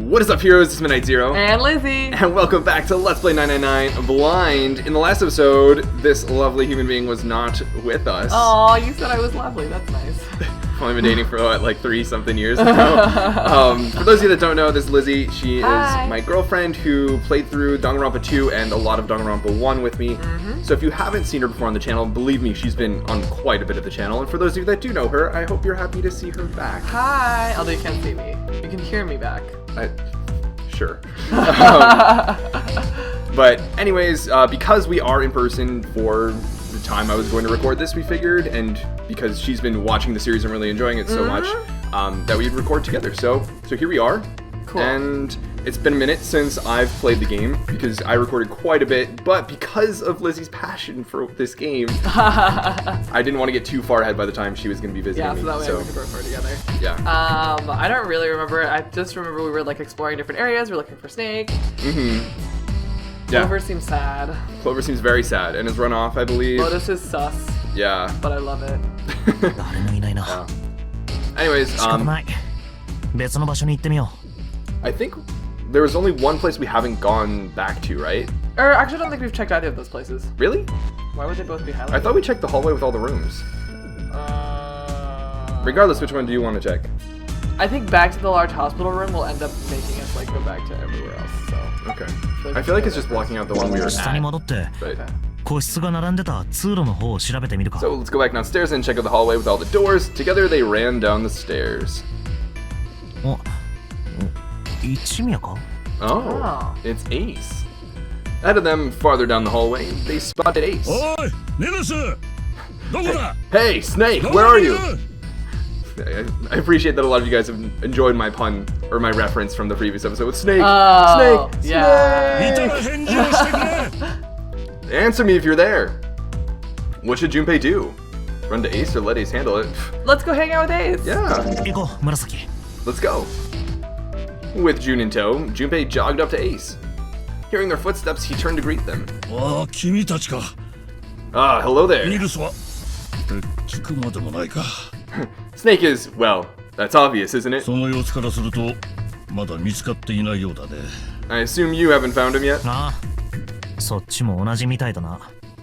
What is up, heroes? It's Midnight Zero. And Lizzie. And welcome back to Let's Play 999 Blind. In the last episode, this lovely human being was not with us. Oh, you said I was lovely. That's nice. I've only been dating for, like 3-something years now. For those of you that don't know, this is Lizzie. She Hi. is my girlfriend who played through Danganronpa 2 and a lot of Danganronpa 1 with me. So if you haven't seen her before on the channel, believe me, she's been on quite a bit of the channel. And for those of you that do know her, I hope you're happy to see her back. Hi. Although you can't see me. You can hear me back. Sure. But anyways, because we are in person for the time I was going to record this, we figured, and because she's been watching the series and really enjoying it so much, that we'd record together. So here we are. Cool. And it's been a minute since I've played the game, because I recorded quite a bit, but because of Lizzie's passion for this game, I didn't want to get too far ahead by the time she was going to be visiting me. Yeah, so that way we could record together. Yeah. I don't really remember. I just remember we were like exploring different areas. We were looking for Snake. Yeah. Clover seems sad. Clover seems very sad and has run off, I believe. Lotus is sus. Yeah. But I love it. Yeah. Anyways, I think there was only one place we haven't gone back to, right? Or actually, I don't think we've checked either of those places. Really? Why would they both be highlighted? I thought we checked the hallway with all the rooms. Regardless, which one do you want to check? I think back to the large hospital room will end up making us like go back to everywhere else. So Okay. I feel like it's just blocking out the one we were at. But... So let's go back downstairs and check out the hallway with all the doors. Together they ran down the stairs. Oh, it's Ace. Ahead of them, farther down the hallway, they spotted Ace. Hey, Snake, where are you? I appreciate that a lot of you guys have enjoyed my pun, or my reference from the previous episode with Snake. Oh, Snake! Yeah. Snake! Answer me if you're there. What should Junpei do? Run to Ace or let Ace handle it? Let's go hang out with Ace. Yeah. Let's go. With Jun in tow, Junpei jogged up to Ace. Hearing their footsteps, he turned to greet them. Ah, hello there. Snake is, well, that's obvious, isn't it? I assume you haven't found him yet?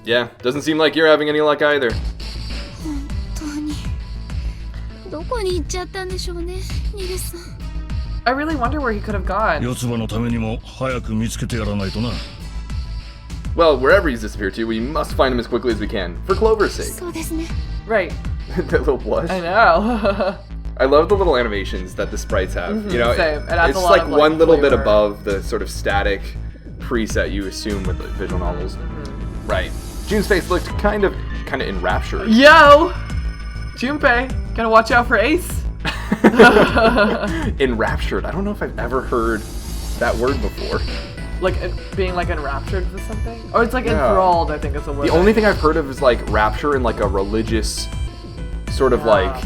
Yeah, doesn't seem like you're having any luck either. I really wonder where he could have gone. Well, wherever he's disappeared to, we must find him as quickly as we can, for Clover's sake. Right. That little blush. I know. I love the little animations that the sprites have. You know, same. It adds it's a just lot like of, one little bit flavor. above the sort of static preset you assume with the visual novels. Right. Jun's face looked kind of enraptured. Yo! Junpei, gotta watch out for Ace. Enraptured. I don't know if I've ever heard that word before. Like being like enraptured with something? Or it's like enthralled, I think is the word. The only thing I've heard of is like rapture in like a religious sort of like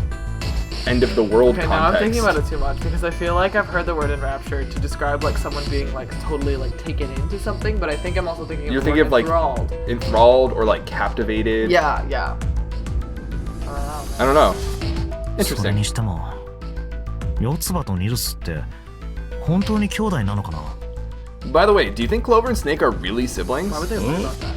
end of the world context. Now I'm thinking about it too much because I feel like I've heard the word enraptured to describe like someone being like totally like taken into something, but I think I'm also thinking of You're thinking of like enthralled or like captivated. Yeah. I don't know. Interesting. By the way, do you think Clover and Snake are really siblings? Why would they lie about that?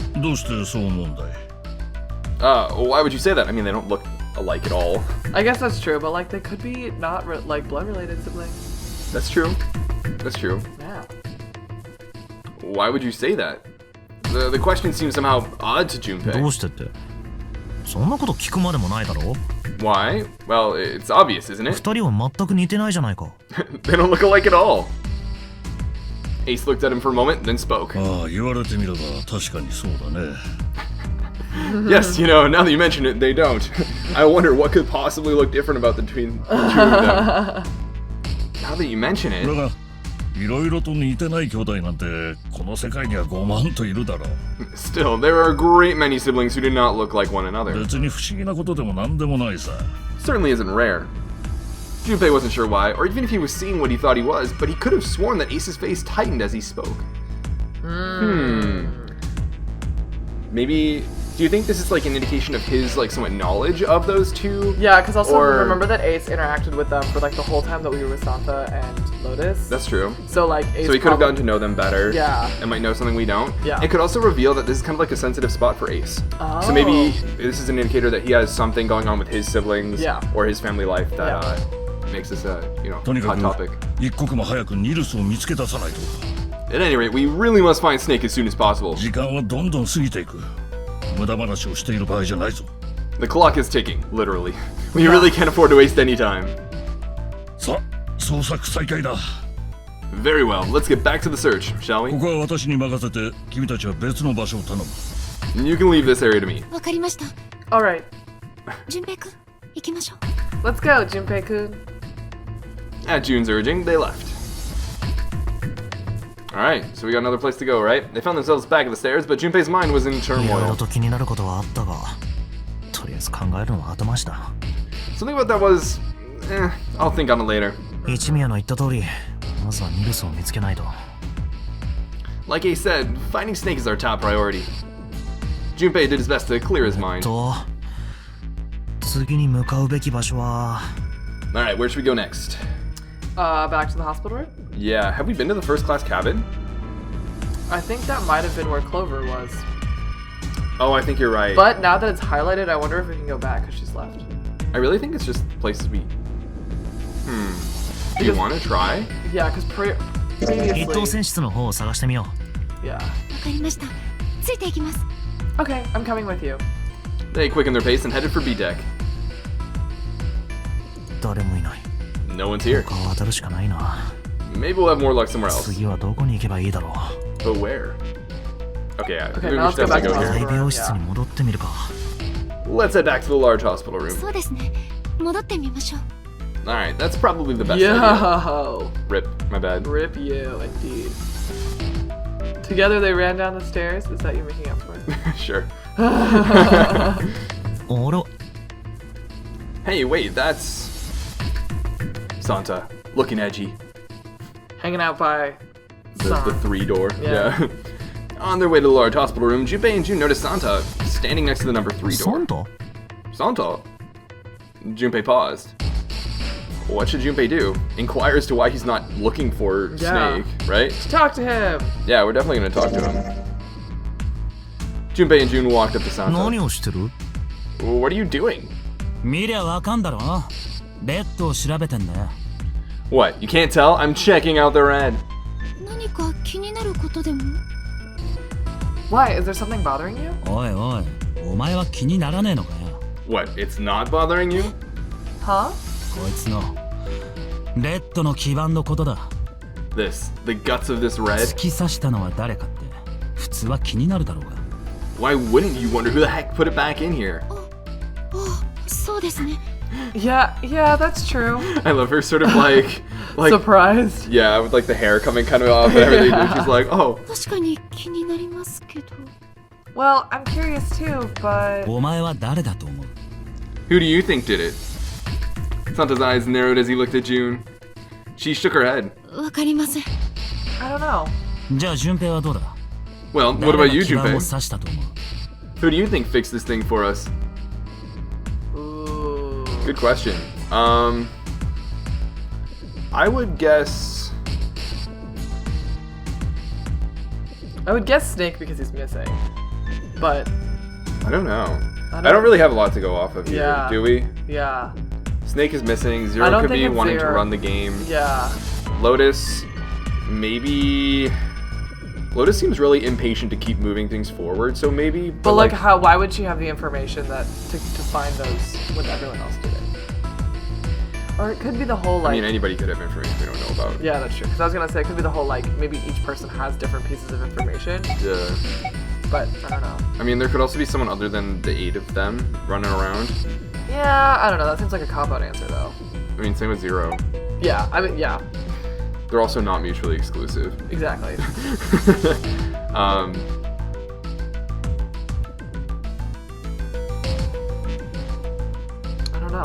Why would you say that? I mean, they don't look alike at all. I guess that's true, but like they could be not like blood related siblings. That's true. That's true. Yeah. Why would you say that? The question seems somehow odd to Junpei. Why? Well, it's obvious, isn't it? They don't look alike at all. Ace looked at him for a moment, then spoke. Yes, you know, now that you mention it, they don't. I wonder what could possibly look different about between the two of them. Now that you mention it... Still, there are a great many siblings who do not look like one another. Certainly isn't rare. Junpei wasn't sure why, or even if he was seeing what he thought he was, but he could have sworn that Ace's face tightened as he spoke. Maybe Do you think this is like an indication of his like somewhat knowledge of those two? Yeah, because also Or- remember that Ace interacted with them for like the whole time that we were with Santa and Lotus. That's true. So like Ace. So he could have gotten to know them better. Yeah. And might know something we don't. Yeah. It could also reveal that this is kind of like a sensitive spot for Ace. Oh. So maybe this is an indicator that he has something going on with his siblings Yeah. or his family life that Yeah. makes this a, you know, とにか hot く topic. 一刻も早くニルスを見つけ出さないと At any rate, we really must find Snake as soon as possible. 時間はどんどん過ぎていく無駄話をしている場合じゃないぞ The clock is ticking, literally. We really can't afford to waste any time. さあ捜索再開だ Very well, let's get back to the search, shall こ we? こは私に任せて君たちは別の場所を頼む You can leave this area to me. わかりました。 Alright, 純平くん、行きましょう。 let's go, Junpei-kun. At June's urging, they left. Alright, so we got another place to go, right? They found themselves back at the stairs, but Junpei's mind was in いろいろ turmoil. と気になることはあったが、とりあえず考えるのは後回しだ。 Something about that was... I'll think on it later. 一宮の言った通り、まずはニルスを見つけないと。 Like Ace said, finding Snake is our top priority. Junpei did his best to clear his mind. 次に向かうべき場所は。 Alright, where should we go next? Back to the hospital room? Yeah, have we been to the first class cabin? I think that might have been where Clover was. Oh, I think you're right. But now that it's highlighted, I wonder if we can go back because she's left. I really think it's just places we... Do you Because- want to try? Yeah, because 一等 previously... 船室の方を探してみよ Yeah. わかりました。ついていきます。 Okay, I'm coming with you. They quickened their pace and headed for B deck. う。誰もいない。 No one's here. 他を当たるしかないな。 Maybe we'll have more luck somewhere else. 次はどこに行けばいいだろう。 But where? Okay, yeah. Okay, maybe now we let's should go back definitely to go the here. 大病室に戻ってみるか。 Let's head back to the large hospital room. そうですね。戻ってみましょう。 Alright, that's probably the best idea. Yo! Rip, my bad. Rip you, indeed. Together they ran down the stairs. Is that you making up for it? Sure. おら、 Hey, wait, that's... Santa. Looking edgy. Hanging out by The Sun. 3 door. Yeah. Yeah. On their way to the large hospital room, Junpei and June notice Santa standing next to the number 3 door. サンタ Santa? Junpei paused. What should Junpei do? Inquire as to why he's not looking for Yeah. Snake, right? Talk to him! Yeah, we're definitely gonna talk to him. Junpei and June walked up to Santa. 何をしてる What are you doing? 見りゃわかんだろ。ベッドを調べてんだよ。 What, you can't tell? I'm checking out the red. 何か気になることでも Why? Is there something bothering you? おいおい、お前は気にならねえのかよ。 What, it's not bothering you? Huh? こいつのレッドの基盤のことだ。 This, the guts of this 突 red? き刺したのは誰かって普通は気になるだろうが。 Why wouldn't you wonder who the heck put it back in here? そうですね。 Yeah, that's true. I love her sort of like Surprised? yeah, with like the hair coming kind of off and everything. Yeah. She's like, oh, 確かに気になりますけど。 Well, I'm curious too, but... お前は誰だと思う？ who do you think did it? Santa's eyes narrowed as he looked at June. She shook her head. わかりません。 I don't know. じゃあ順平はどうだ？ Well, what 誰 about が you, 基盤を Junpei? 刺したと思う？ Who do you think fixed this thing for us? Ooh. Good question. I would guess. I would guess Snake because he's missing. But, I don't know. I don't really have a lot to go off of here, Yeah. do we? yeah. Snake is missing. I Zero don't could think be it's wanting to Zero. run the game. Yeah. Lotus, maybe. Lotus seems really impatient to keep moving things forward, so maybe. But like, why would she have the information that to find those when everyone else did it? Or it could be the whole I like... mean, anybody could have information we don't know about. Yeah, that's true. Because I was gonna say it could be the whole like maybe each person has different pieces of information, Yeah. but I don't know. I mean, there could also be someone other than the 8 of them running around. Yeah, I don't know. That seems like a cop-out answer though. I mean, same with Zero. Yeah, I mean, yeah, They're also not mutually exclusive. exactly. I don't know.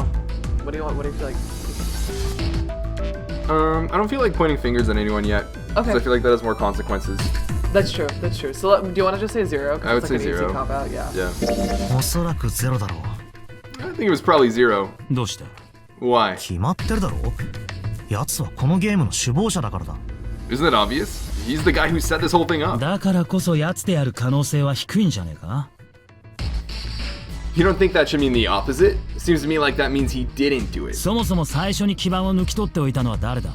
What do you want? What do you feel like? I don't feel like pointing fingers at anyone yet. Okay. Because I feel like that has more consequences. That's true. That's true. So do you want to just say zero? 'Cause I would it's say like an easy zero. cop out. Yeah. Yeah. おそらくゼロだろう。 I think it was probably 0. どうした Why? 決まってるだろう。奴はこのゲームの首謀者だからだ。 Isn't that obvious? He's the guy who set this whole thing up. だからこそ奴である可能性は低いんじゃねえか You don't think that should mean the opposite? Seems to me like that means he didn't do it. そもそも最初に基盤を抜き取っておいたのは誰だ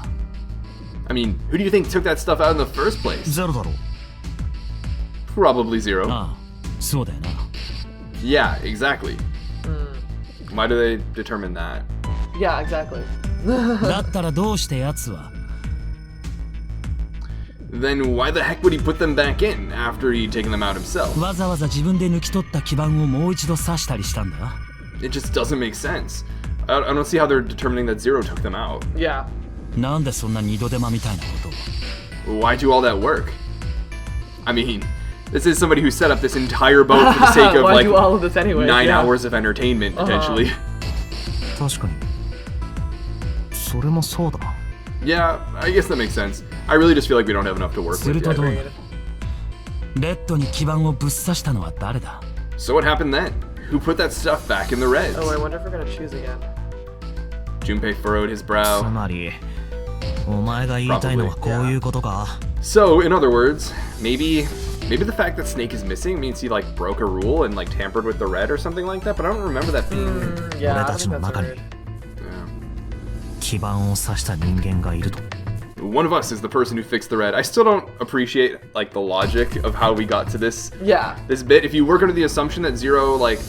I mean, who do you think took that stuff out in the first place? ゼロだろう。 Probably 0. ああそうだよな Yeah, exactly. Why do they determine that? Yeah. Exactly. だったらどうして奴は Then why the heck would he put them back in after he'd taken them out himself? わざわざ自分で抜き取った基盤をもう一度刺したりしたんだ It just doesn't make sense. I don't see how they're determining that 0 took them out. Yeah. なんでそんな二度手間みたいなこと Why do all that work? I mean, this is somebody who set up this entire boat for the sake of Why like do all of this anyways? 9 Yeah. hours of entertainment, potentially. 確かに。それもそうだな。 Yeah, I guess that makes sense. I really just feel like we don't have enough to work する with と yet. どうなるレッドに基盤をぶっ刺したのは誰だ So what happened then? Who put that stuff back in the reds? Oh, I wonder if we're gonna choose again. Junpei furrowed his つ brow. まり、お前が言いたいのはこういうことか。 So, in other words, maybe the fact that Snake is missing means he like broke a rule and like tampered with the red or something like that, but I don't remember that being... Yeah, I 俺たち think の that's 中に weird. 基盤を刺した人間がいると。 One of us is the person who fixed the red. I still don't appreciate like the logic of how we got to this Yeah. this bit. If you work under the assumption that 0 like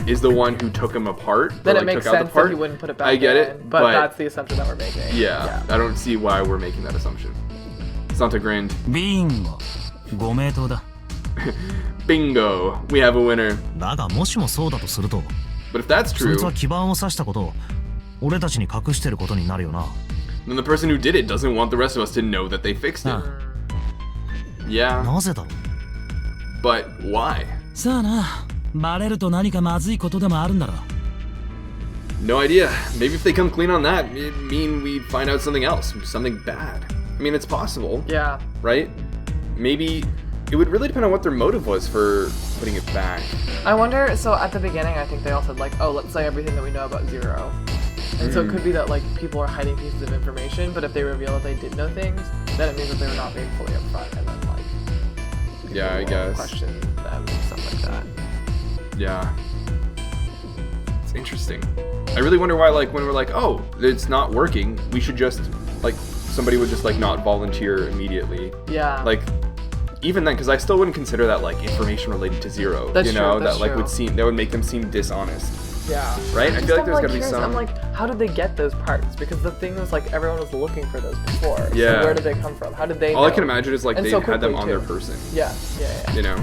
is the one who took him apart, Then or, it like, makes took out sense the part, that he wouldn't put it back I get in, it, but that's the assumption that we're making. yeah, I don't see why we're making that assumption. Santa grinned. ビンゴご名答だ Bingo, we have a winner. だがもしもそうだとすると、 But if that's そ true, いつは基盤を刺したことを俺たちに隠してることになるよな。 then the person who did it doesn't want the rest of us to know that they fixed it. Yeah, なぜだろう。 but why? さあなバレると何かまずいことでもあるんだろ No idea. Maybe if they come clean on that, it'd mean we'd find out something else, something bad. I mean, it's possible, Yeah. right? Maybe it would really depend on what their motive was for putting it back. I wonder, so at the beginning, I think they all said, like, oh, let's say everything that we know about 0. And so it could be that, like, people are hiding pieces of information, but if they reveal that they did know things, then it means that they were not being fully upfront, and then, like, Yeah, I people will guess. question them and stuff like that. Yeah. It's interesting. I really wonder why, like, when we're like, oh, it's not working, we should just, like, somebody would just, like, not volunteer immediately. Yeah. Like, even then, because I still wouldn't consider that, like, information related to 0. That's you know, true, that's that, like, true. that would make them seem dishonest. Yeah. Right? I Just feel like I'm, there's gotta be curious, some... I'm like, how did they get those parts? Because the thing was, like, everyone was looking for those before. Yeah. So where did they come from? How did they All I know? can imagine is, like, And they so had them quickly, on their too. person. Yeah. You know?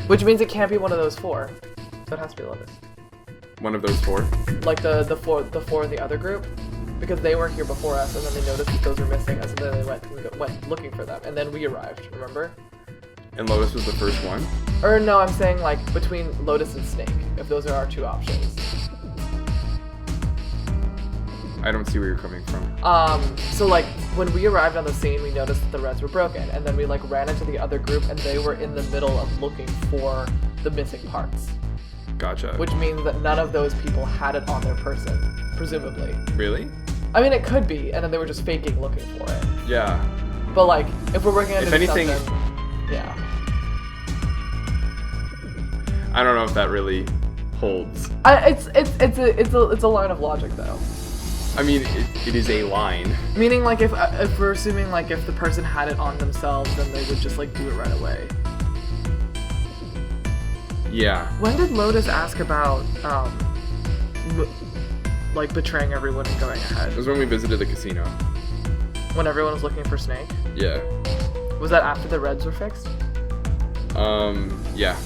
Which means it can't be one of those 4. So it has to be Lotus. One of those 4. Like the four in the other group, because they weren't here before us, and then they noticed that those were missing, and so then they went looking for them, and then we arrived. Remember? And Lotus was the first one. Or no, I'm saying like between Lotus and Snake, if those are our 2 options. I don't see where you're coming from. So like when we arrived on the scene, we noticed that the reds were broken, and then we like ran into the other group, and they were in the middle of looking for the missing parts. Gotcha. Which means that none of those people had it on their person, presumably. Really? I mean, it could be, and then they were just faking looking for it. Yeah. But like, if we're working under If the anything- assumption, yeah. I don't know if that really holds. It's a line of logic though. I mean, it is a line. Meaning like if we're assuming like if the person had it on themselves, then they would just like do it right away. Yeah. When did Lotus ask about like betraying everyone and going ahead? It was when we visited the casino. When everyone was looking for Snake? Yeah. Was that after the reds were fixed? Yeah.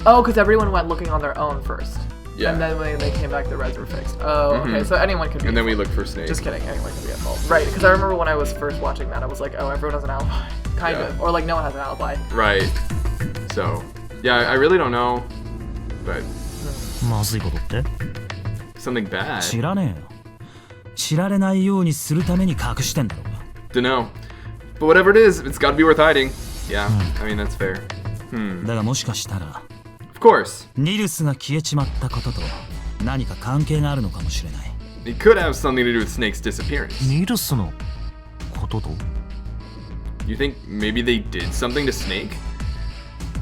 Oh, because everyone went looking on their own first. Yeah. And then when they came back, the reds were fixed. Oh, okay. So anyone could be. And then at we fault. looked for Snake. Just kidding. Anyone can be at fault. Right. Because I remember when I was first watching that, I was like, oh, everyone has an alibi. Kind Yeah. of. Or like no one has an alibi. Right. So, yeah, I really don't know, but まずいことって something bad. 知らねえよ知られないようにするために隠してんだろうが Dunno. But whatever it is, it's gotta be worth hiding. Yeah, I mean, that's fair. だがもしかしたら Of course. ニルスが消えちまったことと何か関係があるのかもしれない。 It could have something to do with Snake's disappearance. ニルスのことと You think maybe they did something to Snake?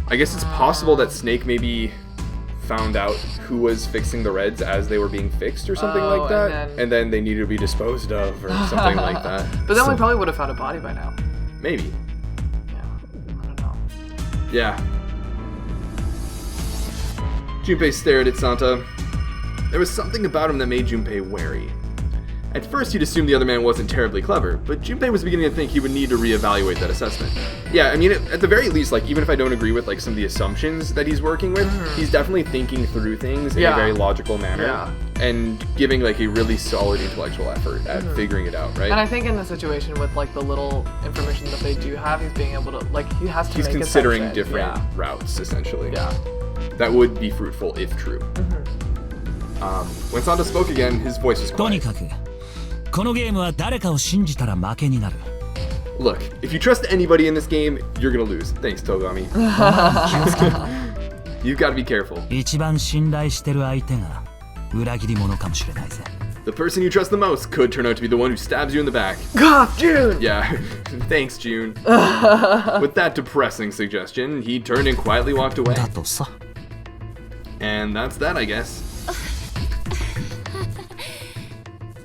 I guess it's possible that Snake maybe found out who was fixing the Reds as they were being fixed or something like that, and then they needed to be disposed of or something like that. But then we probably would have found a body by now. Maybe. Yeah, I don't know. Yeah. Junpei stared at Santa. There was something about him that made Junpei wary. At first, he'd assumed the other man wasn't terribly clever, but Junpei was beginning to think he would need to reevaluate that assessment. Yeah, I mean, at the very least, like, even if I don't agree with, like, some of the assumptions that he's working with, he's definitely thinking through things in a very logical manner, and giving, like, a really solid intellectual effort at figuring it out, right? And I think in the situation with, like, the little information that they do have, he's being able to, like, he has to He's make considering assumptions. different routes, essentially. Yeah. That would be fruitful if true. When Santa spoke again, his voice was とに quiet. かくこのゲームは誰かを信じたら負けになる。 Look, if you trust anybody in this game, you're gonna lose. Thanks, Togami. You've got to be careful. 一番信頼してる相手が裏切り者かもしれないぜ。 The person you trust the most could turn out to be the one who stabs you in the back. God, June! Yeah, thanks, June. With that depressing suggestion, he turned and quietly walked away. だとさ And that's that, I guess.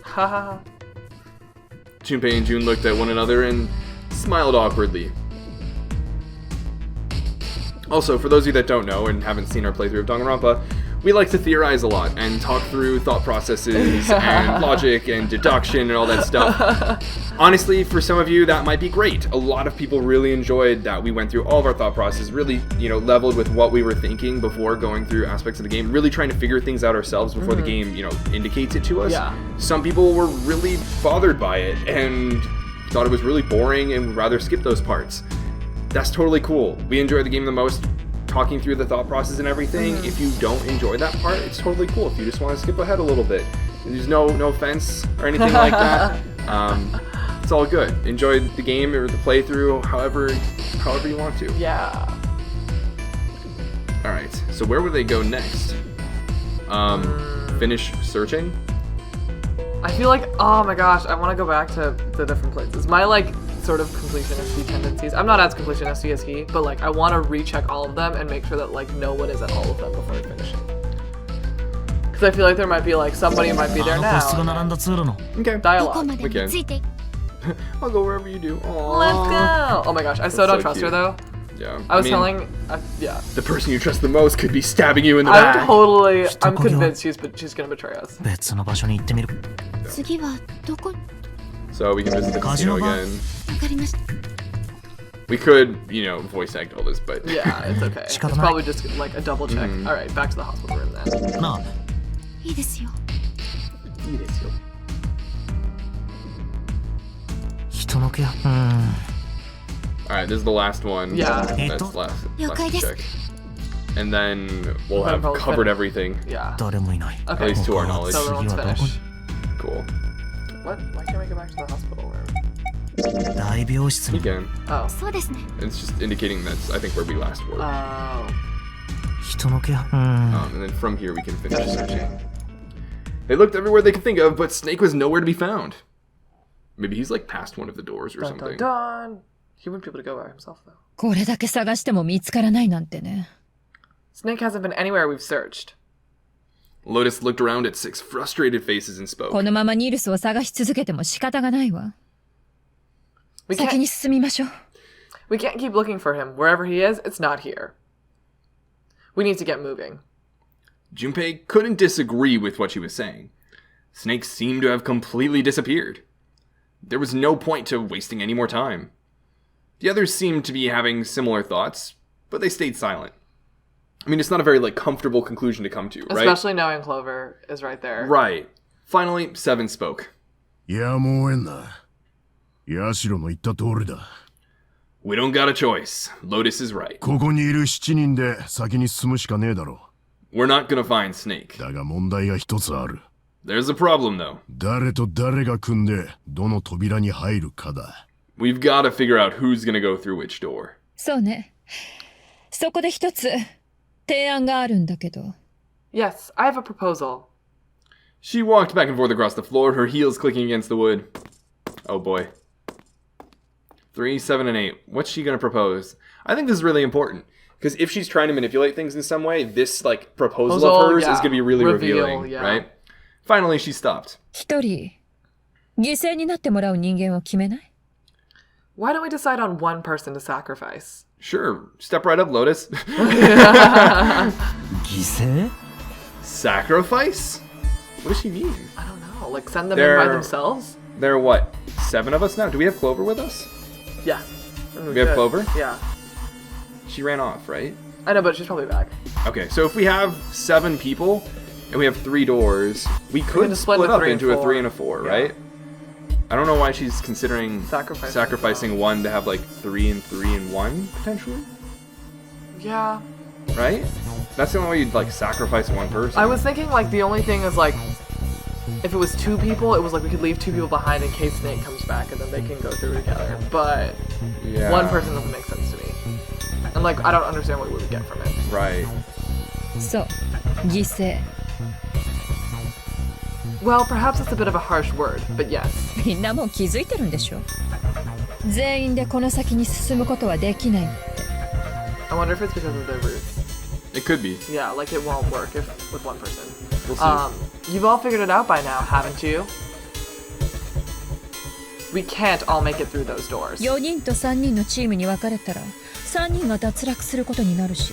Haha. Junpei and June looked at one another and smiled awkwardly. Also, for those of you that don't know and haven't seen our playthrough of Danganronpa, we like to theorize a lot and talk through thought processes and logic and deduction and all that stuff. Honestly, for some of you, that might be great. A lot of people really enjoyed that we went through all of our thought processes, really, leveled with what we were thinking before going through aspects of the game, really trying to figure things out ourselves before the game, indicates it to us. Yeah. Some people were really bothered by it and thought it was really boring and would rather skip those parts. That's totally cool. We enjoy the game the most talking through the thought process and everything. If you don't enjoy that part, it's totally cool. If you just want to skip ahead a little bit, there's no offense or anything like that. It's all good. Enjoy the game or the playthrough, however you want to. Yeah. All right. So where would they go next? Finish searching. I feel like, oh my gosh, I want to go back to the different places. My, like, sort of completionist tendencies. I'm not as completionist as he, but, like, I want to recheck all of them and make sure that, like, no one is at all of them before I finish it. Because I feel like there might be, like, somebody might be あ there の個室が now. 並んだ通路の Okay. どこ Dialogue. までもついて I'll go wherever you do. Aww. Let's go! Oh my gosh, I so don't so trust cute. her though. Yeah. I was mean, telling, yeah. the person you trust the most could be stabbing you in the back. I'm convinced she's gonna betray us. 別の場所に行ってみる次はどこ So we can visit the casino again. わかりました We could, voice act all this, but Yeah, it's okay. It's probably just like a double check. Alright, back to the hospital room then. なあいいですよ人のケア Alright, this is the last one. Yeah. That's last 了解です check. And then we'll We'll have probably covered finish. everything. Yeah. 誰もいない At Okay. least to our knowledge. So everyone's 次はどこ finished. Cool. What? Why can't we go back to the hospital room? 大病室 We に can. Oh. そうですね It's just indicating that's, I think, where we last were. Oh. 人のケア And then from here we can finish searching. They looked everywhere they could think of, but Snake was nowhere to be found. Maybe he's like past one of the doors or Dun, something. dun, dun. He wouldn't be able to go by himself though. これだけ探しても見つからないなんてね。 Snake hasn't been anywhere we've searched. Lotus looked around at 6 frustrated faces and spoke. このままニルスを探し続けても仕方がないわ。 We 先 can't, に進みましょう。 we can't keep looking for him. Wherever he is, it's not here. We need to get moving. Junpei couldn't disagree with what she was saying. Snake seemed to have completely disappeared. There was no point to wasting any more time. The others seemed to be having similar thoughts, but they stayed silent. I mean, it's not a very, comfortable conclusion to come to, right? Especially knowing Clover is right there. Right. Finally, Seven spoke. やむを得んな。ヤシロの言った通りだ。We don't got a choice. Lotus is right. ここにいる7人で先に進むしかねえだろ We're not gonna find Snake. う。だが問題が一つある。 There's a problem, though. 誰と誰が組んでどの扉に入るかだ。We've got to figure out who's gonna go through which door. そうね。そこで一つ提案があるんだけど。 Yes, I have a proposal. She walked back and forth across the floor, her heels clicking against the wood. Oh boy. 3, 7, and 8. What's she gonna propose? I think this is really important. Because if she's trying to manipulate things in some way, this like proposal of hers is gonna be really revealing, right? Finally, she stopped. 一人犠牲になってもらう人間を決めない？ Why don't we decide on one person to sacrifice? Sure. Step right up, Lotus. 犠牲 Sacrifice? What does she mean? I don't know. Like send them in by themselves? There are what? 7 of us now? Do we have Clover with us? Yeah. We have Clover? Yeah. She ran off, right? I know, but she's probably back. Okay, so if we have 7 people and we have 3 doors, we could split up into a 3 and a 4, right? I don't know why she's considering sacrificing 1 to have like 3 and 3 and 1 potentially. Yeah. Right? That's the only way you'd like sacrifice 1 person. I was thinking like the only thing is like if it was 2 people, it was like we could leave 2 people behind in case Snake comes back and then they can go through together. But 1 person doesn't make sense to me. And like I don't understand what we would get from it. Right. そう、犠牲。 Well, perhaps it's a bit of a harsh word, but yes. みんなもう気づいてるんでしょ？全員でこの先に進むことはできないって。 I wonder if it's because of their roots. It could be. Yeah, like it won't work if with 1 person. We'll see. You've all figured it out by now, haven't you? We can't all make it through those doors. 4人と3人のチームに分かれたら3人が脱落することになるし。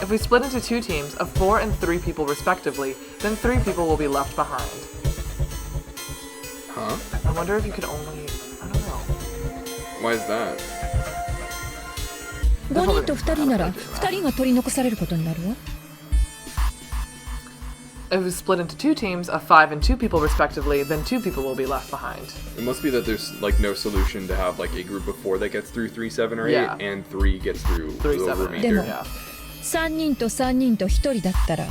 If we split into 2 teams of 4 and 3 people respectively, then 3 people will be left behind. Huh? I wonder if you could only... I don't know. Why is that? 5人と2人なら2人が取り残されることになるわ。 If we split into 2 teams of 5 and 2 people respectively, then 2 people will be left behind. It must be that there's like no solution to have like a group of 4 that gets through 3, 7, or 8, Yeah. and 3 gets through 3, the 7, remainder. yeah. 3人と3人と1人だったら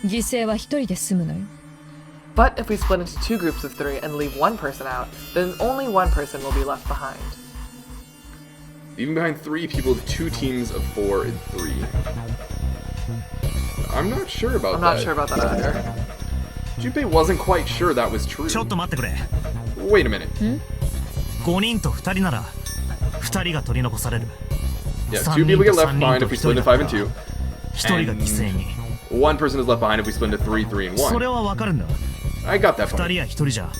犠牲は1人で済むのよ。 But if we split into 2 groups of 3 and leave 1 person out, then only 1 person will be left behind. Even behind 3 people, 2 teams of 4 and 3. I'm not sure about I'm that. not sure about that either. Junpei wasn't quite sure that was true. ちょっと待ってくれ。 Wait a minute. 5人と2人なら2人が取り残される。 Yeah, 3 2 people 人 get と left 3 behind 人 if と we 1 split 人 into 5だった and ら 2. 1人が犠牲に。 1 person is left behind if we split into 3, 3, and それ 1. はわかるんだ。 I got that 2 point. 人や1人じゃ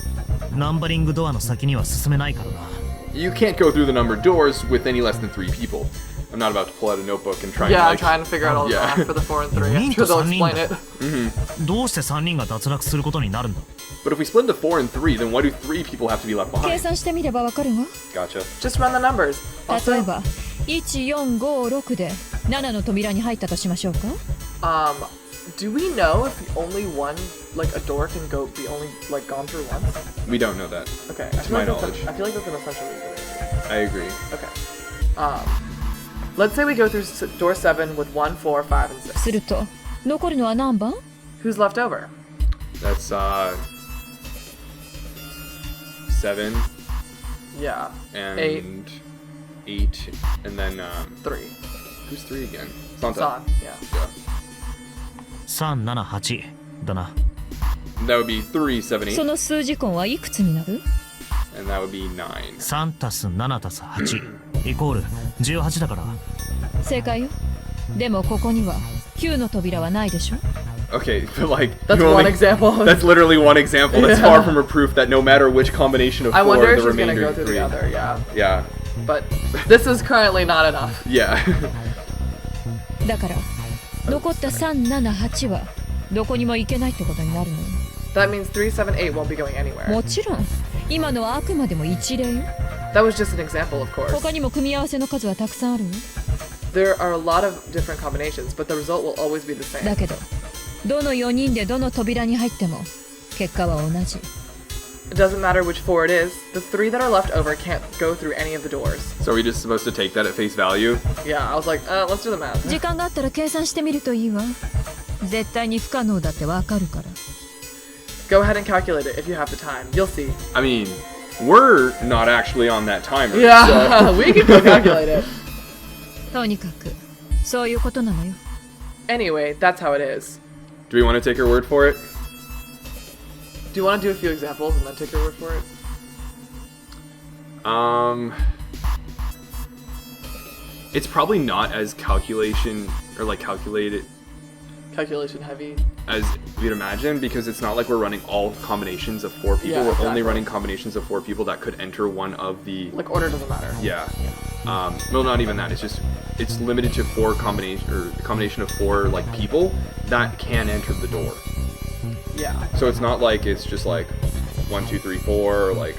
ナンバリングドアの先には進めないからな。 You can't go through the numbered doors with any less than 3 people. I'm not about to pull out a notebook and try Yeah, I'm and like... trying to figure out all the yeah. math for the 4 and 3. I'm sure they'll explain it. どうして3人が脱落することになるんだ？ But if we split into 4 and 3, then why do 3 people have to be left 計 behind? 算してみればわかるわ。 Gotcha. Just run the numbers. 例えば1456で7の扉に入ったとしましょうか。 Do we know if only one, like a door can be only like gone through once? We don't know that. Okay, To my knowledge. I feel like that's an essential reason. I agree. Okay. Let's say we go through door 7 with 1, 4, 5, and 6. すると残るのは何番？ Who's left over? That's 7 Yeah. and 8. 8 and then 3. who's 3 again? Santa. San. Yeah. Yeah. 378だな。 That would be 3, 7, そ 8, の数字根はいくつになる？ and that would be 9. 3たす7たす8イコール18だから。正解よ。でもここには9の扉はないでしょ。 Okay, but like That's you one only- example. That's literally one example. That's far from a proof that no matter which combination of 4, I wonder if the she's gonna remainder go is through 3. the other, yeah. Yeah. But this is currently not enough. Yeah. だから残った378はどこにも行けないってことになるのよ。 That means 3, 7, 8 won't be going anywhere. もちろん今のはあくまでも一例よ。 That was just an example, of course. 他にも組み合わせの数はたくさんあるわ。 There are a lot of different combinations, but the result will always be the same. だけどどの4人でどの扉に入っても結果は同じ。 It doesn't matter which 4 it is. The 3 that are left over can't go through any of the doors. So are we just supposed to take that at face value? Yeah, I was like, let's do the math. 時間があったら計算してみるといいわ。絶対に不可能だってわかるから。 Go ahead and calculate it if you have the time. You'll see. I mean, we're not actually on that timer. Yeah, we can go calculate it. とにかくそういうことなのよ。 Anyway, that's how it is. Do we want to take her word for it? Do you want to do a few examples and then take your word for it? It's probably not as calculation or like calculated Calculation heavy. as we'd imagine, because it's not like we're running all combinations of 4 people. Yeah, we're only exactly. running combinations of 4 people that could enter one of the Like order doesn't matter. yeah. Well, not even that. It's limited to 4 combination of 4 like people that can enter the door. Yeah. So it's not like it's just like 1, 2, 3, 4, or like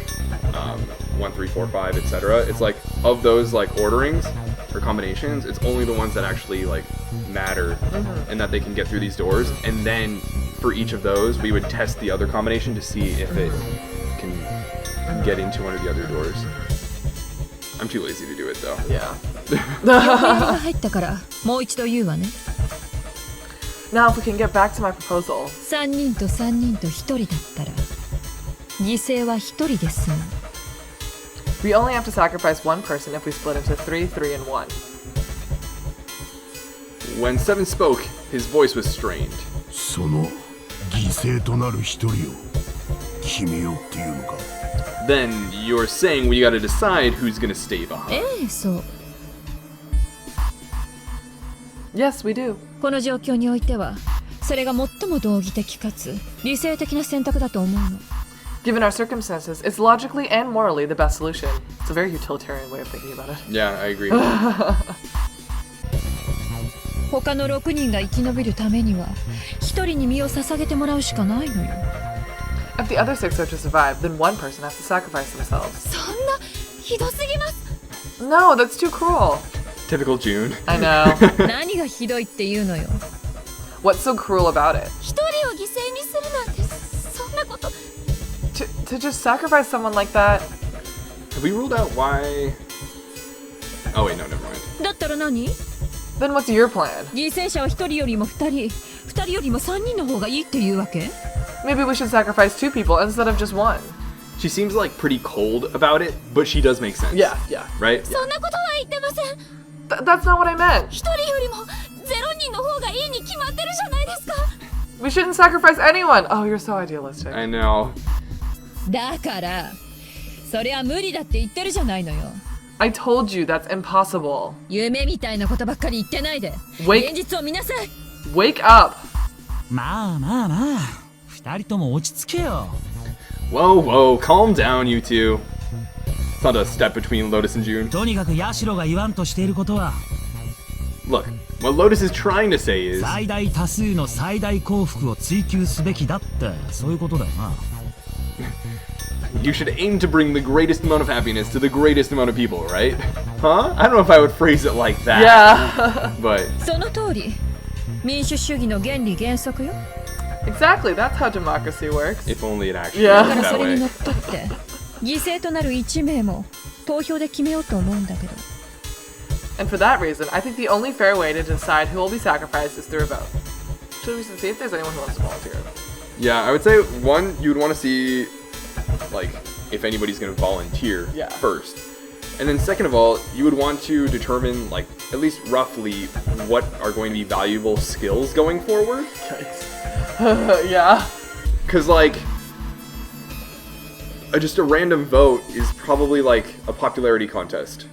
1, 3, 4, 5, etc. It's like of those like orderings or combinations, it's only the ones that actually like matter and that they can get through these doors. And then for each of those, we would test the other combination to see if it can get into one of the other doors. I'm too lazy to do it though. Yeah. が入ったからもう一度言うわね。 Now, if we can get back to my proposal. 3人と3人と1人だったら犠牲は1人で済む。 We only have to sacrifice one person if we split into 3, 3, and 1. When Seven spoke, his voice was strained. その犠牲となる一人を決めようっていうのか。 Then you're saying we gotta decide who's gonna stay behind. ええ、そう。 Yes, we do. この状況においてはそれが最も道義的かつ理性的な選択だと思うの。 Given our circumstances, it's logically and morally the best solution. It's a very utilitarian way of thinking about it. Yeah, I agree. 他の6人が生き延びるためには1人に身を捧げてもらうしかないのよ。 If the other 6 are to survive, then one person has to sacrifice themselves. そんなひどすぎます No, that's too cruel. Typical June. I know. 何がひどいっていうのよ。 What's so cruel about it? 一人を犠牲にするなんてそんなこと To just sacrifice someone like that? Have we ruled out why? Oh wait, no, never mind. だったら何？ Then what's your plan? 犠牲者は1人よりも2人、2人よりも3人の方がいいっていうわけ？ Maybe we should sacrifice 2 people instead of just 1. She seems like pretty cold about it, but she does make sense. Yeah, yeah. Right? そんなことは言ってません That's not what I meant. 一人よりもゼロ人の方がいいに決まってるじゃないですか We shouldn't sacrifice anyone. Oh, you're so idealistic. I know. だからそれは無理だって言ってるじゃないのよ。 I told you that's impossible. 夢みたいなことばっかり言ってないで Wait. 現実を見なさい。 Wake up. まあまあまあ2人とも落ち着けよ。 Whoa, whoa, calm down, you two. It's not a step between Lotus and June. とにかくヤシロが言わんとしていることは Look, what Lotus is trying to say is 最大多数の最大幸福を追求すべきだってそういうことだよな。 you should aim to bring the greatest amount of happiness to the greatest amount of people, right? Huh? I don't know if I would phrase it like that. Yeah. But その通り民主主義の原理原則よ。 Exactly. That's how democracy works. if only it actually Yeah. だ worked からそ that れに way. のっとって犠牲となる1名も投票で決めようと思うんだけど。 And for that reason, I think the only fair way to decide who will be sacrificed is through a vote. Should we see if there's anyone who wants to volunteer? Yeah, I would say one, you'd want to see like if anybody's going to volunteer Yeah. first. And then second of all, you would want to determine like at least roughly what are going to be valuable skills going forward. Yeah. Cuz like just a random vote is probably like a popularity contest.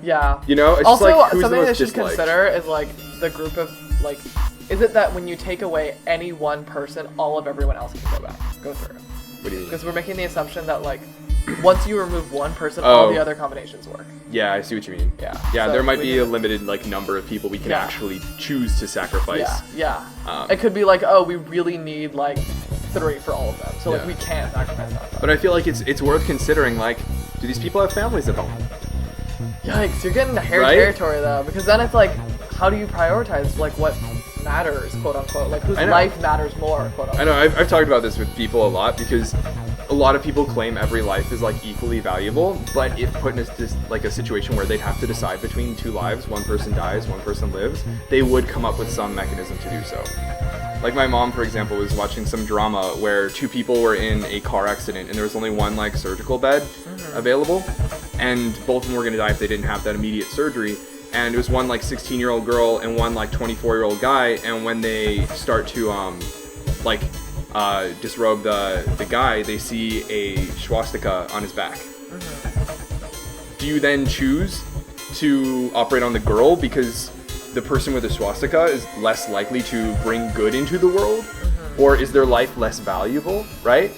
Yeah. You know, it's Also, just like who's the something most that should disliked. consider is like the group of like, is it that when you take away any one person, all of everyone else can go through? What do you mean? Because we're making the assumption that like, once you remove one person, all Oh. the other combinations work. Yeah, I see what you mean. Yeah. Yeah, So there might we be a can- limited like number of people we can Yeah. actually choose to sacrifice. Yeah, Um, it could be like, oh, we really need like 3 for all of them, so like Yeah. we can't sacrifice that. But I feel like it's worth considering like, do these people have families at home? Yikes, you're getting to hair Right? territory though, because then it's like, how do you prioritize like what matters, quote unquote, like whose I know. life matters more, quote unquote. I know, I've talked about this with people a lot because a lot of people claim every life is like equally valuable, but if put in a situation where they'd have to decide between 2 lives, one person dies, one person lives, they would come up with some mechanism to do so. Like my mom, for example, was watching some drama where two people were in a car accident and there was only one like surgical bed available, and both of them were gonna die if they didn't have that immediate surgery. And it was one like 16-year-old girl and one like 24-year-old guy. And when they start to disrobe the guy, they see a swastika on his back. Do you then choose to operate on the girl because the person with the swastika is less likely to bring good into the world? Or is their life less valuable, right?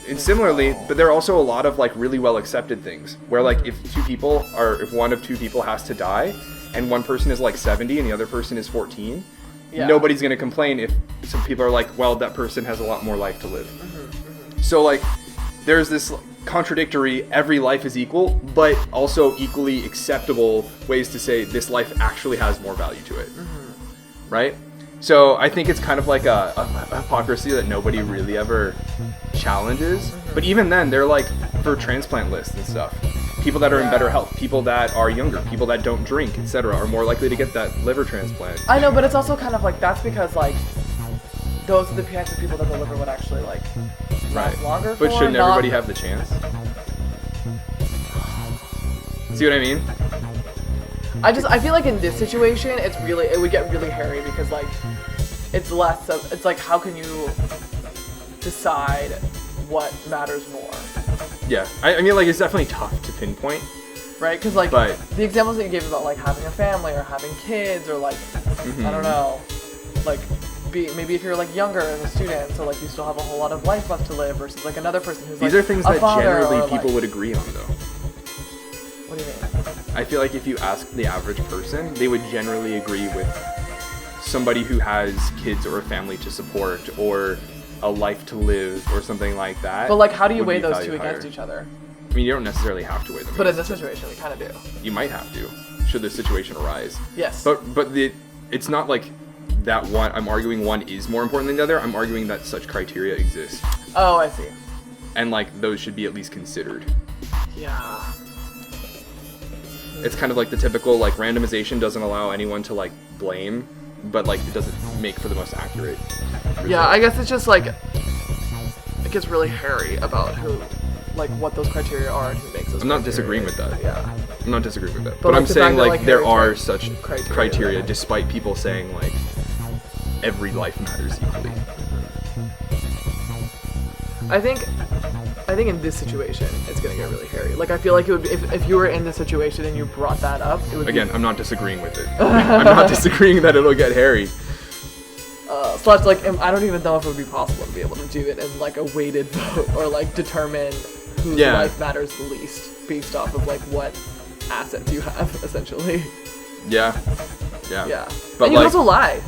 And similarly, but there are also a lot of like really well accepted things where like if one of two people has to die and one person is like 70 and the other person is 14, nobody's going to complain if some people are like, well, that person has a lot more life to live. So like there's this contradictory, every life is equal, but also equally acceptable ways to say this life actually has more value to it. Right? So I think it's kind of like a hypocrisy that nobody really ever challenges. But even then, they're like for transplant lists and stuff. People that are in better health, people that are younger, people that don't drink, etc., are more likely to get that liver transplant. I know, but it's also kind of like that's because like those are the types of people that the liver would actually like last longer for. But shouldn't everybody have the chance? See what I mean? I feel like in this situation, it would get really hairy because like it's like how can you decide what matters more? Yeah, I mean like it's definitely tough to pinpoint. Right? Because like the examples that you gave about like having a family or having kids or like I don't know, like maybe if you're like younger as a student, so like you still have a whole lot of life left to live versus like another person who's These like are things a that father generally or, people like, would agree on though. What do you mean? I feel like if you ask the average person, they would generally agree with somebody who has kids or a family to support or a life to live or something like that. But like how do you would weigh be those valued two against higher. each other? I mean, you don't necessarily have to weigh them. But in this situation, we kind of do. You might have to, should the situation arise. Yes. But it's not like that one. I'm arguing one is more important than the other. I'm arguing that such criteria exist. Oh, I see. And like those should be at least considered. Yeah. It's kind of like the typical like randomization doesn't allow anyone to like blame, but like it doesn't make for the most accurate result. Yeah, I guess it's just like it gets really hairy about what those criteria are and who makes those. I'm not disagreeing with that. Yeah. I'm not disagreeing with that. But But like I'm the saying fact that, like like, there Harry are Potter such criteria, criteria despite people saying like every life matters equally. I think in this situation it's gonna get really hairy. Like I feel like it would be, if you were in this situation and you brought that up, it would Again, I'm not disagreeing with it. I'm not disagreeing that it'll get hairy. Slash like I don't even know if it would be possible to be able to do it in like a weighted vote or like determine whose life matters the least based off of like what assets you have essentially. Yeah. But and you can also lie.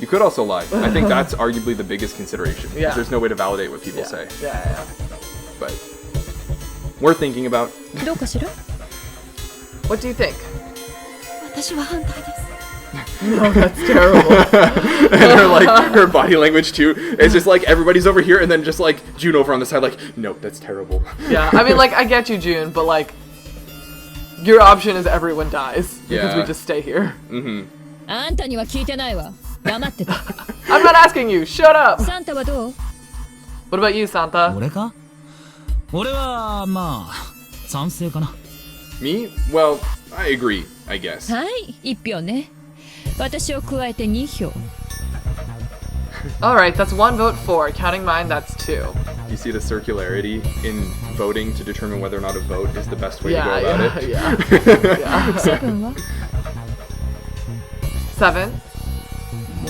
You could also lie. I think that's arguably the biggest consideration. Yeah. There's no way to validate what people say. Yeah. But worth thinking about. どうかしら What do you think? 私は反対です No, that's terrible. And her body language too. It's just like everybody's over here and then just like June over on the side like, nope, that's terrible. Yeah, I mean like I get you, June, but like your option is everyone dies because we just stay here. あんたには聞いてないわ黙ってて I'm not asking you. Shut up. サンタはどう What about you, Santa? 俺か俺はまあ賛成かな Me? Well, I agree, I guess. はい1票ね私を加えて2票 Alright, that's one vote for. Counting mine, that's two. You see the circularity in voting to determine whether or not a vote is the best way to go Yeah, about it? yeah. セブンは 7.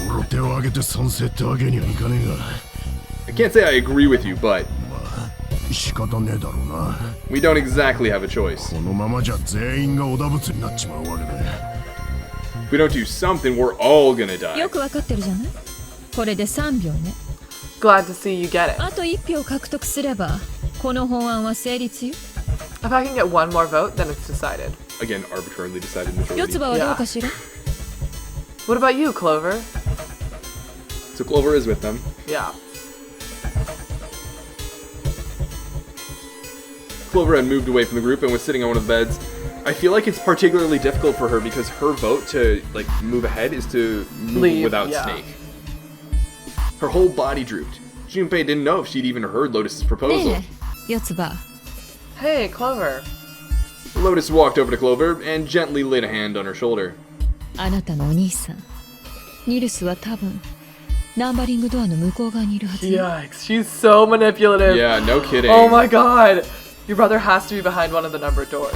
もろ手を挙げて賛成ってわけにはいかねえが I can't say I agree with you, but 仕方ねえだろうな we don't exactly have a choice. このままじゃ全員が織田物になっちまうわけだ If we don't do something, we're all gonna die. よくわかってるじゃないこれで3票ね Glad to see you get it. あと1票獲得すればこの法案は成立よ If I can get one more vote, then it's decided. Again, arbitrarily decided 四 majority. つ葉はどうかしら What about you, Clover? So Clover is with them. Yeah. Clover had moved away from the group and was sitting on one of the beds. I feel like it's particularly difficult for her because her vote to like move ahead is to move Leave, without yeah. Snake. Her whole body drooped. Junpei didn't know if she'd even heard Lotus's proposal. ねえ四つ葉 Hey, Clover. Lotus walked over to Clover and gently laid a hand on her shoulder. あなたのお兄さんニルスは多分ナンバリングドアの向こう側にいるはずよ Yikes, she's so manipulative. Yeah, no kidding. Oh my god. Your brother has to be behind one of the numbered doors.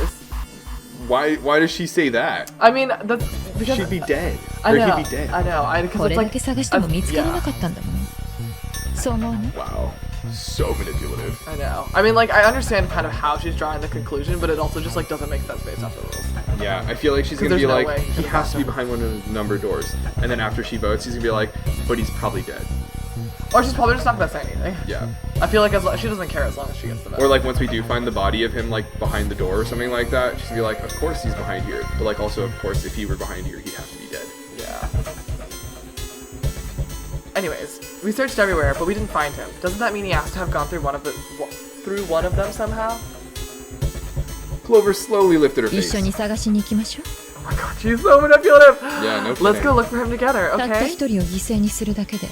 Why does she say that? I mean, that's because She'd be dead. I Or know. he'd be dead. I know. Because こ it's れだ like け探しても見つからな yeah. かったんだもんそう思うね Wow. So manipulative. I know. I mean, like, I understand kind of how she's drawing the conclusion, but it also just like doesn't make sense based off the rules. Yeah, I feel like she's 'Cause gonna be there's no like, way he he has to be can. behind one of the number doors. And then after she votes, he's gonna be like, but he's probably dead. Or she's probably just not gonna say anything. Yeah. I feel like she doesn't care as long as she gets the vote. Or like once we do find the body of him like behind the door or something like that, she's gonna be like, of course he's behind here. But like also, of course, if he were behind here, he'd have to be dead. Yeah. Anyways, we searched everywhere, but we didn't find him. Doesn't that mean he has to have gone through one of them somehow? Clover slowly lifted her 一 face. 緒に探しに行きましょう Oh my god, she's so manipulative. Yeah, no Let's kidding. go look for him together, たった okay? 一人を犠牲にするだけで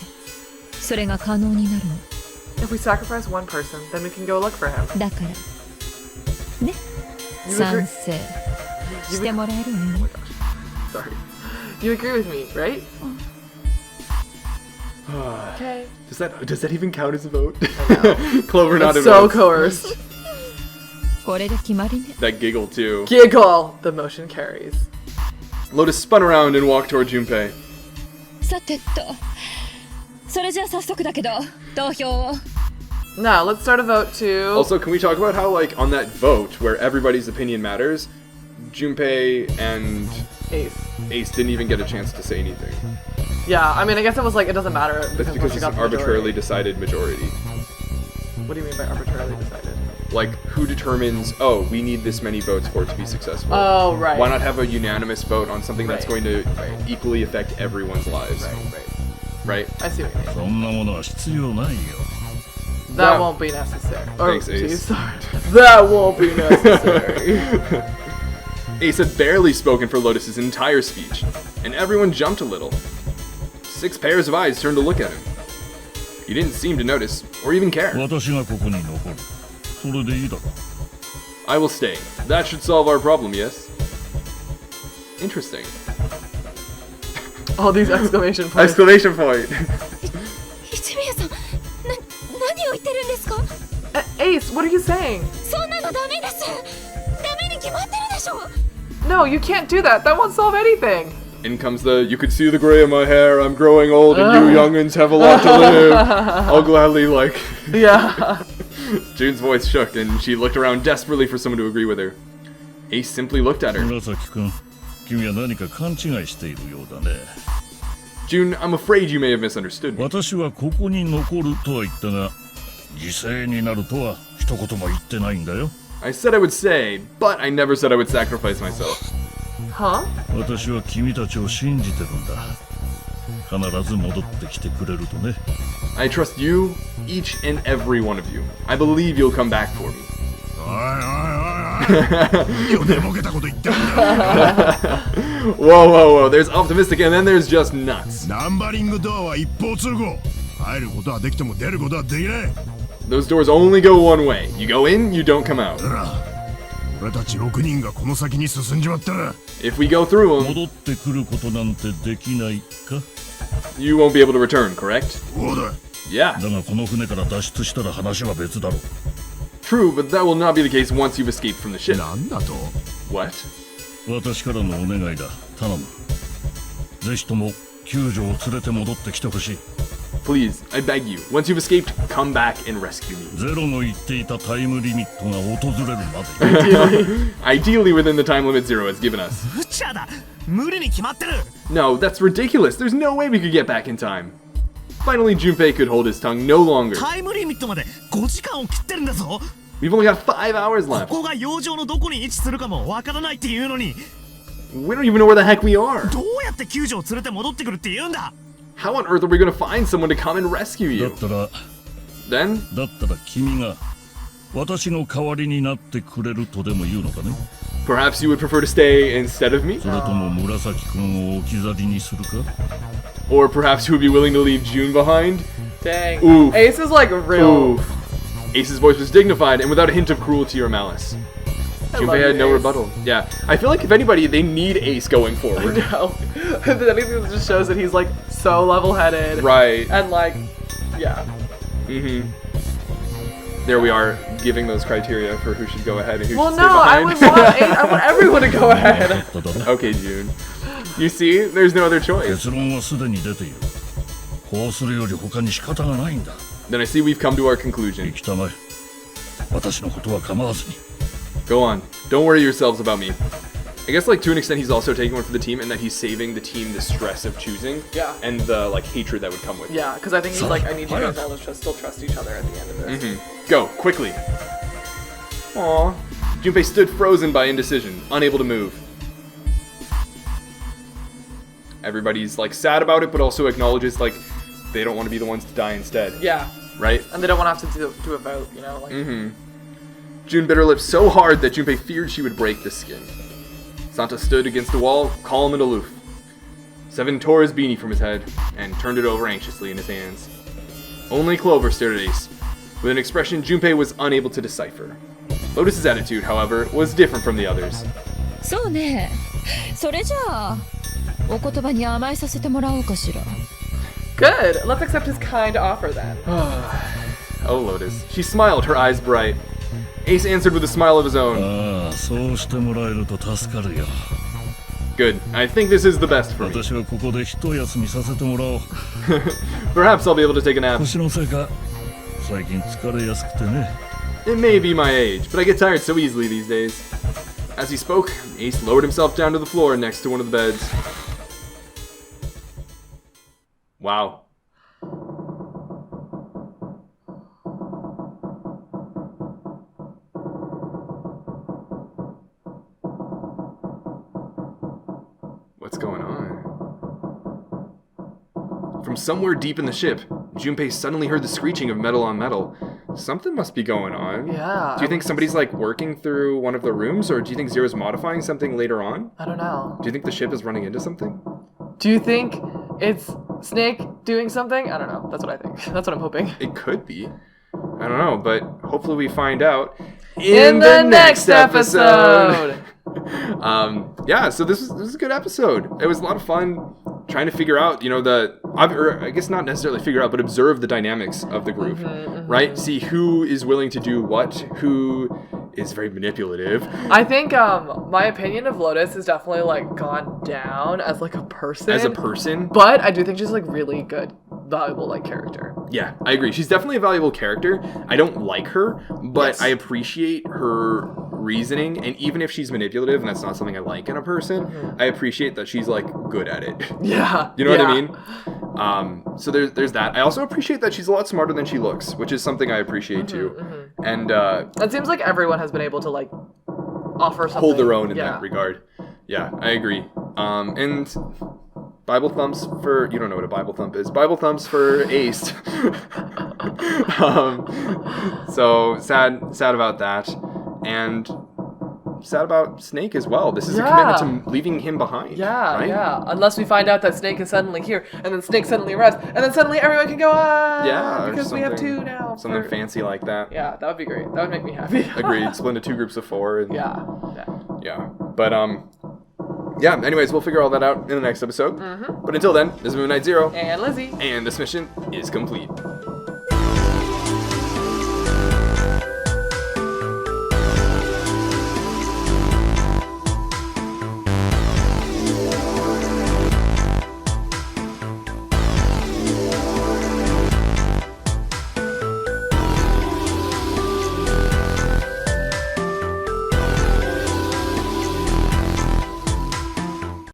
それが可能になるの If we sacrifice one person, then we can go look for him. だからね You 賛 agree? 成してもらえるわよ Sorry. You agree with me, right? Okay. Does that even count as a vote? Clover That's nodded. so votes. coerced. これで決まりね That giggle too. Giggle! The motion carries. Lotus spun around and walked toward Junpei. さてとそれじゃあ早速だけど投票を Now, let's start a vote to... Also, can we talk about how, like, on that vote where everybody's opinion matters, Junpei and Ace. Ace didn't even get a chance to say anything. Yeah, I mean, I guess it was like, it doesn't matter That's because because once you it's got an the arbitrarily majority. decided majority. What do you mean by arbitrarily decided? Like, who determines, oh, we need this many votes for it to be successful? Oh, right. Why not have a unanimous vote on something that's Right. going to Right. equally affect everyone's lives? Right. Right? I see what you mean. そんなものは必要ないよ That That- won't be necessary. Oh, Thanks, Ace. geez, sorry. That won't be necessary. Ace had barely spoken for Lotus's entire speech, and everyone jumped a little. 6 pairs of eyes turned to look at him. He didn't seem to notice, or even care. 私がここに残るそれでいいだろ I will stay. That should solve our problem, yes? Interesting. All these exclamation points. Exclamation point. 一宮さん何を言ってるんですか Ace, what are you saying? そんなのダメですダメに決まってるでしょ No, you can't do that. That won't solve anything. In comes the, you could see the gray in my hair, I'm growing old and you youngins have a lot to live. I'll gladly, like... Yeah. June's voice shook and she looked around desperately for someone to agree with her. Ace simply looked at her. 紫君君は何か勘違いしているようだね June, I'm afraid you may have misunderstood me. 私はここに残るとは言ったが犠牲になるとは一言も言ってないんだよ I said I would stay, but I never said I would sacrifice myself. Huh? 私は君たちを信じてるんだ必ず戻ってきてくれるとね I trust you, each and every one of you. I believe you'll come back for me. おいおいおいおいよ寝ぼけたこと言ってるんだ Whoa. There's optimistic and then there's just nuts. ナンバリングドアは一方通行入ることはできても出ることはできない Those doors only go one way. You go in, you don't come out. ほら俺たち6人がこの先に進んじまったら If we go through them, 戻ってくることなんてできないか you won't be able to return, correct? そうだ Yeah, だがこの船から脱出したら話は別だろ true, but that will not be the case once you've escaped from the ship. なんだと What? 私からのお願いだ頼むぜひとも救助を連れて戻ってきてほしい Please, I beg you. Once you've escaped, come back and rescue me. ゼロの言っていたタイムリミットが訪れるまで Ideally within the time limit Zero has given us. 無茶だ無理に決まってる No, that's ridiculous. There's no way we could get back in time. Finally, Junpei could hold his tongue no longer. タイムリミットまで5時間を切ってるんだぞ We've only got 5 hours こ left. こが洋上のどこに位置するかもわからないっていうのに We don't even know where the heck we are. どうやって救助を連れて戻ってくるって言うんだ How on earth are we gonna find someone to come and rescue だ you? ったら Then, だったら君が私の代わりになってくれるとでも言うのかね Perhaps you would prefer to stay instead of me? それとも紫くんを置き去りにするか Or perhaps you would be willing to leave June behind? Dang. Oof. Ace is like real. Oof. Ace's voice was dignified and without a hint of cruelty or malice. love Junpei had you, no Ace. rebuttal. Yeah, I feel like if anybody, they need Ace going I forward. know. If anything, just shows that he's like so level-headed. Right. And like, yeah. Mm-hmm. There we are, giving those criteria for who should go ahead and who Well, should no, stay I behind. would want Ace. I want everyone to go ahead. だっただろ Okay, June. You see, there's no other choice. 結論はすでに出ているこうするより他に仕方がないんだ Then I see we've come to our conclusion. 行きたまえ私のことは構わずに Go on. Don't worry yourselves about me. I guess, like, to an extent, he's also taking one for the team, and that he's saving the team the stress of choosing. Yeah. And the, like, hatred that would come with it. Yeah, because I think he's like, I need you guys all to still trust each other at the end of this. Mm-hmm. Go, quickly. Aw. Junpei stood frozen by indecision, unable to move. Everybody's, like, sad about it, but also acknowledges, like, they don't want to be the ones to die instead. Yeah. Right? And they don't want to have to do a vote, you know? Like, Mm-hmm. June bit her lips so hard that Junpei feared she would break the skin. Santa stood against the wall, calm and aloof. Seven tore his beanie from his head and turned it over anxiously in his hands. Only Clover stared at Ace, with an expression Junpei was unable to decipher. Lotus's attitude, however, was different from the others. そうね。それじゃあお言葉に甘えさせてもらおうかしら。 good. Let's accept his kind offer then. Oh, Lotus. She smiled, her eyes bright. Ace answered with a smile of his own. ああそうしてもらえると助かるよ Good. I think this is the best for me. 私はここで一休みさせてもらおう Perhaps I'll be able to take a nap. 腰のせいか最近疲れやすくてね It may be my age, but I get tired so easily these days. As he spoke, Ace lowered himself down to the floor next to one of the beds. Wow. What's going on? From somewhere deep in the ship, Junpei suddenly heard the screeching of metal on metal. Something must be going on. Yeah. Do you think somebody's like working through one of the rooms, or do you think Zero's modifying something later on? I don't know. Do you think the ship is running into something? Do you think it's Snake doing something? I don't know. That's what I think. That's what I'm hoping. It could be. I don't know, but hopefully we find out In the next episode. Yeah, so this was a good episode. It was a lot of fun trying to figure out, you know, I guess not necessarily figure out, but observe the dynamics of the group, right? See who is willing to do what, who is very manipulative. I think my opinion of Lotus has definitely like gone down as like a person. As a person. But I do think she's like really good, valuable like character. Yeah, I agree. She's definitely a valuable character. I don't like her, but Yes. I appreciate her reasoning, and even if she's manipulative and that's not something I like in a person, I appreciate that she's like good at it. Yeah. You know what I yeah. mean? So there's that. I also appreciate that she's a lot smarter than she looks, which is something I appreciate too. And It seems like everyone has been able to like offer something. hold their own in yeah. that regard. Yeah, I agree. And Bible thumps for, you don't know what a Bible thump is. Bible thumps for Ace. So sad about that. And sad about Snake as well. This is a Yeah. commitment to leaving him behind. Yeah, right? yeah. Unless we find out that Snake is suddenly here, and then Snake suddenly arrives, and then suddenly everyone can go, Yeah, or because we have something- two now. Something for- fancy like that. Yeah, that would be great. That would make me happy. Agreed. Split into 2 groups of 4. And, Yeah. Yeah. Yeah. But, yeah, anyways, we'll figure all that out in the next episode. But until then, this is Moon Knight Zero, And Lizzie. and this mission is complete.